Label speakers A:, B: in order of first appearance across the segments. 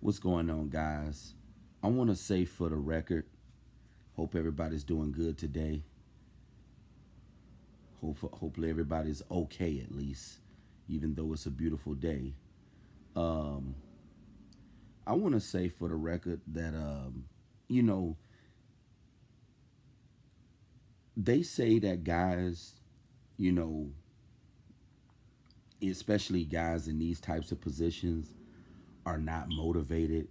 A: What's going on, guys? I want to say for the record, hope everybody's doing good today. Hopefully everybody's okay at least, even though it's a beautiful day. Um, I want to say for the record that you know, they say that guys, you know, especially guys in these types of positions, are not motivated.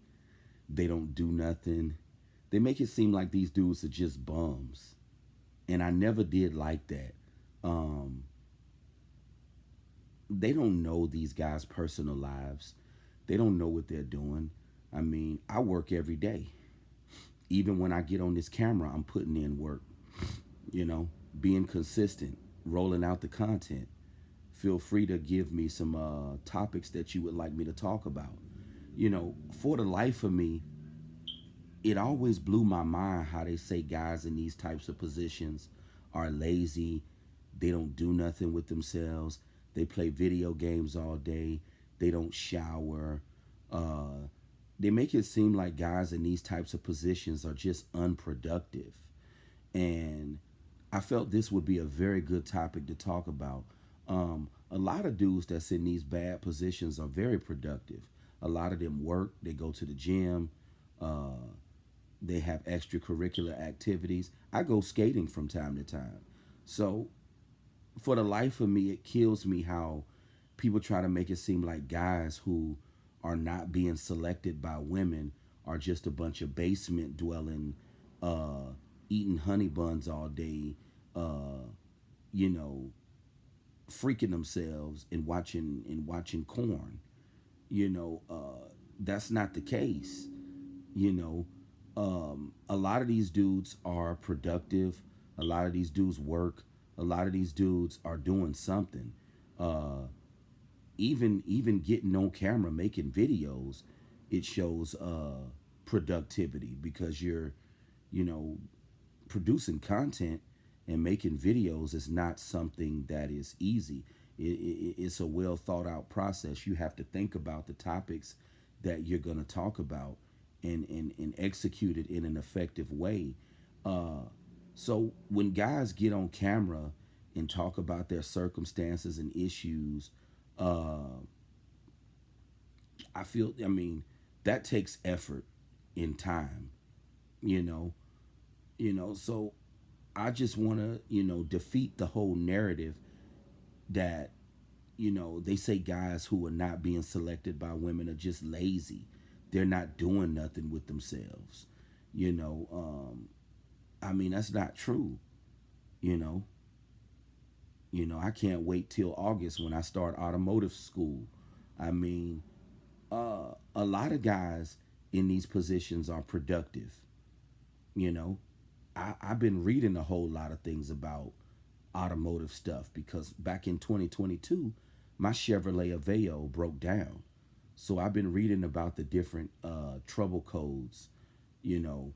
A: They don't do nothing. They make it seem like these dudes are just bums, and I never did like that. Um, they don't know these guys' personal lives. They don't know what they're doing. I mean, I work every day. Even when I get on this camera, I'm putting in work, you know, being consistent, rolling out the content. Feel free to give me some topics that you would like me to talk about. For the life of me, it always blew my mind how they say guys in these types of positions are lazy. They don't do nothing with themselves. They play video games all day. They don't shower. Uh, they make it seem like guys in these types of positions are just unproductive. And I felt this would be a very good topic to talk about. A lot of dudes that's in these bad positions are very productive. A lot of them work, they go to the gym, uh, they have extracurricular activities. I go skating from time to time. So, for the life of me, it kills me how people try to make it seem like guys who are not being selected by women are just a bunch of basement dwelling, uh, eating honey buns all day, uh, you know, freaking themselves and watching corn. That's not the case. You know, a lot of these dudes are productive. A lot of these dudes work. A lot of these dudes are doing something. Uh, even getting on camera making videos, it shows productivity because you're, you know, producing content and making videos is not something that is easy. It's a well thought out process. You have to think about the topics that you're going to talk about and execute it in an effective way. Uh, so when guys get on camera and talk about their circumstances and issues, uh, I mean, that takes effort and time, you know, so I just want to, defeat the whole narrative that, they say guys who are not being selected by women are just lazy. They're not doing nothing with themselves. You know, I mean, that's not true. You know, I can't wait till August when I start automotive school. I mean, a lot of guys in these positions are productive. You know, I've been reading a whole lot of things about automotive stuff because back in 2022, my Chevrolet Aveo broke down. So I've been reading about the different trouble codes, you know,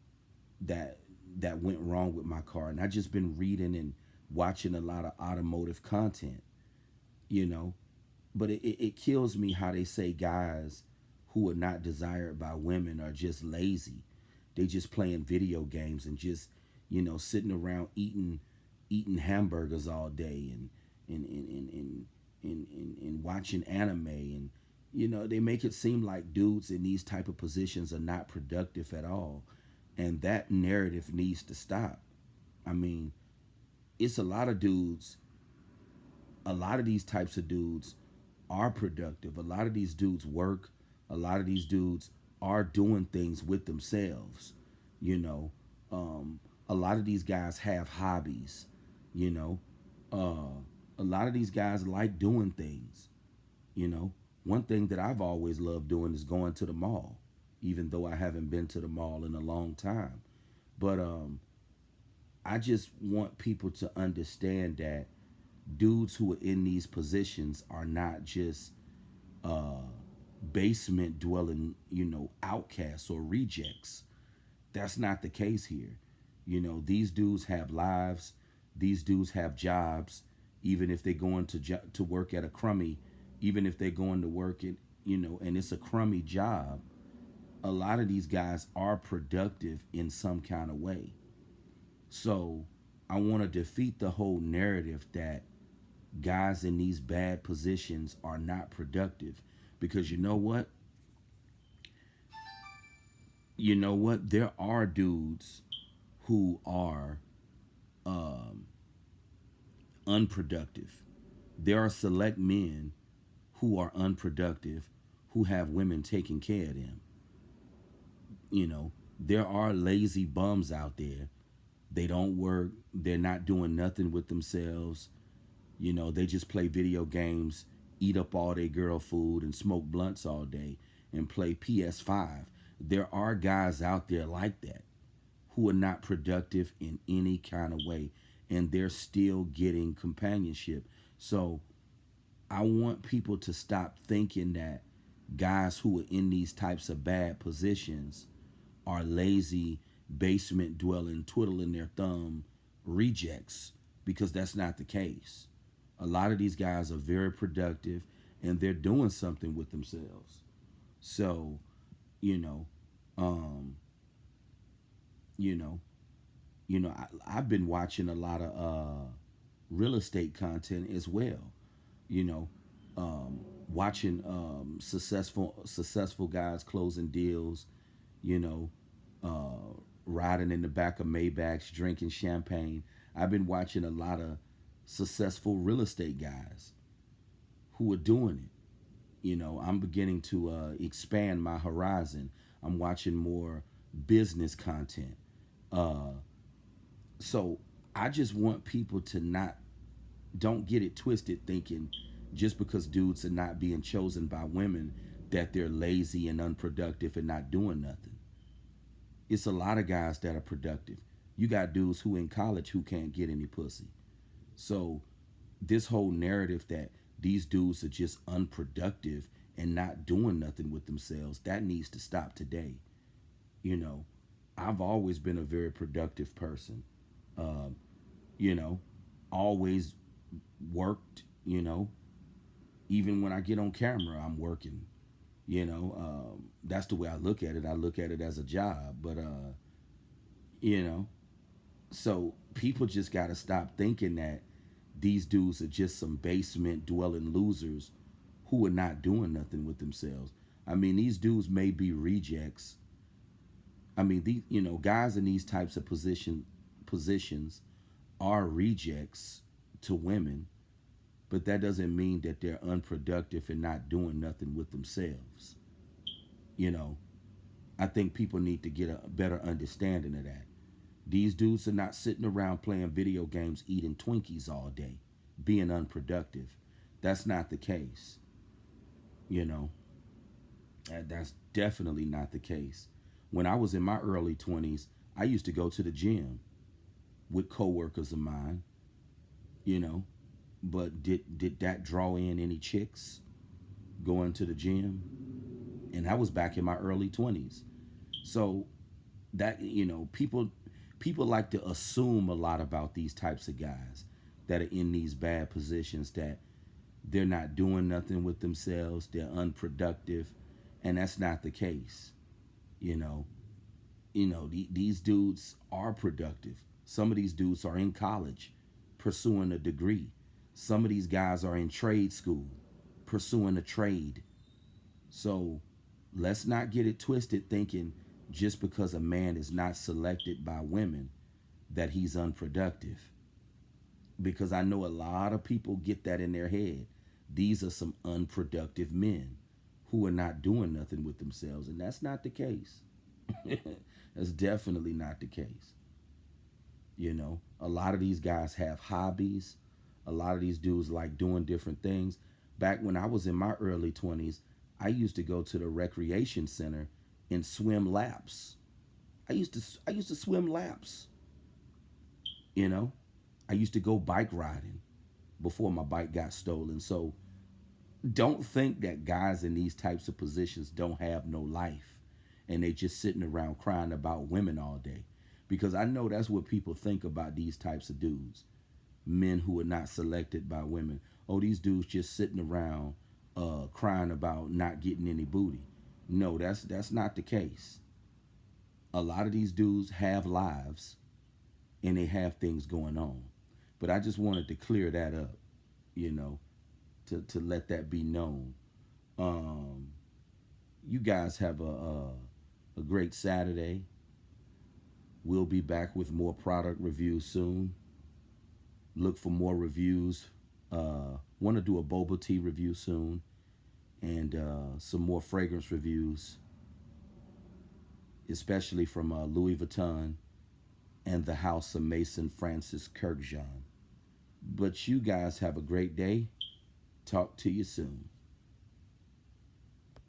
A: that that went wrong with my car, and I just been reading and watching a lot of automotive content, you know. But it kills me how they say guys who are not desired by women are just lazy. They just playing video games and just, sitting around eating hamburgers all day and watching anime, and they make it seem like dudes in these type of positions are not productive at all, and that narrative needs to stop. I mean, it's a lot of dudes, a lot of these types of dudes are productive. A lot of these dudes work. A lot of these dudes are doing things with themselves. You know, a lot of these guys have hobbies. You know, a lot of these guys like doing things. You know, one thing that I've always loved doing is going to the mall, even though I haven't been to the mall in a long time. But I just want people to understand that dudes who are in these positions are not just uh, basement dwelling, outcasts or rejects. That's not the case here. These dudes have lives. These dudes have jobs. Even if they're going to work at a crummy, even if they're going to work at, and it's a crummy job, a lot of these guys are productive in some kind of way. So I want to defeat the whole narrative that guys in these bad positions are not productive. Because you know what? You know what? There are dudes who are um, unproductive. There are select men who are unproductive who have women taking care of them. You know, there are lazy bums out there. They don't work, they're not doing nothing with themselves. You know, they just play video games, eat up all their girl food, and smoke blunts all day and play PS5. There are guys out there like that who are not productive in any kind of way, and they're still getting companionship. So I want people to stop thinking that guys who are in these types of bad positions are lazy, basement dwelling, twiddling their thumb rejects, because that's not the case. A lot of these guys are very productive and they're doing something with themselves. So, you know, um, you know, I've been watching a lot of real estate content as well. You know, watching successful guys closing deals. You know, riding in the back of Maybachs, drinking champagne. I've been watching a lot of successful real estate guys who are doing it. You know, I'm beginning to expand my horizon. I'm watching more business content. Uh, so I just want people to not, don't get it twisted thinking just because dudes are not being chosen by women that they're lazy and unproductive and not doing nothing. It's a lot of guys that are productive. You got dudes who in college who can't get any pussy. So this whole narrative that these dudes are just unproductive and not doing nothing with themselves, that needs to stop today. You know, I've always been a very productive person. Um, you know, always worked, you know, even when I get on camera, I'm working. You know, that's the way I look at it. I look at it as a job. But, you know, so people just got to stop thinking that these dudes are just some basement dwelling losers who are not doing nothing with themselves. I mean, these dudes may be rejects. I mean, these, you know, guys in these types of positions are rejects to women, but that doesn't mean that they're unproductive and not doing nothing with themselves. You know, I think people need to get a better understanding of that. These dudes are not sitting around playing video games, eating Twinkies all day, being unproductive. That's not the case. You know, that's definitely not the case. When I was in my early 20s, I used to go to the gym with coworkers of mine, you know, but did that draw in any chicks going to the gym? And that was back in my early 20s. So that, you know, people like to assume a lot about these types of guys that are in these bad positions, that they're not doing nothing with themselves, they're unproductive, and that's not the case. You know, these dudes are productive. Some of these dudes are in college pursuing a degree. Some of these guys are in trade school pursuing a trade. So let's not get it twisted thinking just because a man is not selected by women that he's unproductive. Because I know a lot of people get that in their head. These are some unproductive men who are not doing nothing with themselves. And that's not the case. That's definitely not the case. You know, a lot of these guys have hobbies. A lot of these dudes like doing different things. Back when I was in my early 20s, I used to go to the recreation center and swim laps. I used to swim laps, you know. I used to go bike riding before my bike got stolen. So don't think that guys in these types of positions don't have no life and they just sitting around crying about women all day. Because I know that's what people think about these types of dudes. Men who are not selected by women. Oh, these dudes just sitting around crying about not getting any booty. No, that's not the case. A lot of these dudes have lives and they have things going on. But I just wanted to clear that up, you know, to let that be known. Um, you guys have a great Saturday. We'll be back with more product reviews soon. Look for more reviews. Want to do a boba tea review soon, and some more fragrance reviews, especially from Louis Vuitton and the house of Mason Francis Kirkjean. But you guys have a great day. Talk to you soon.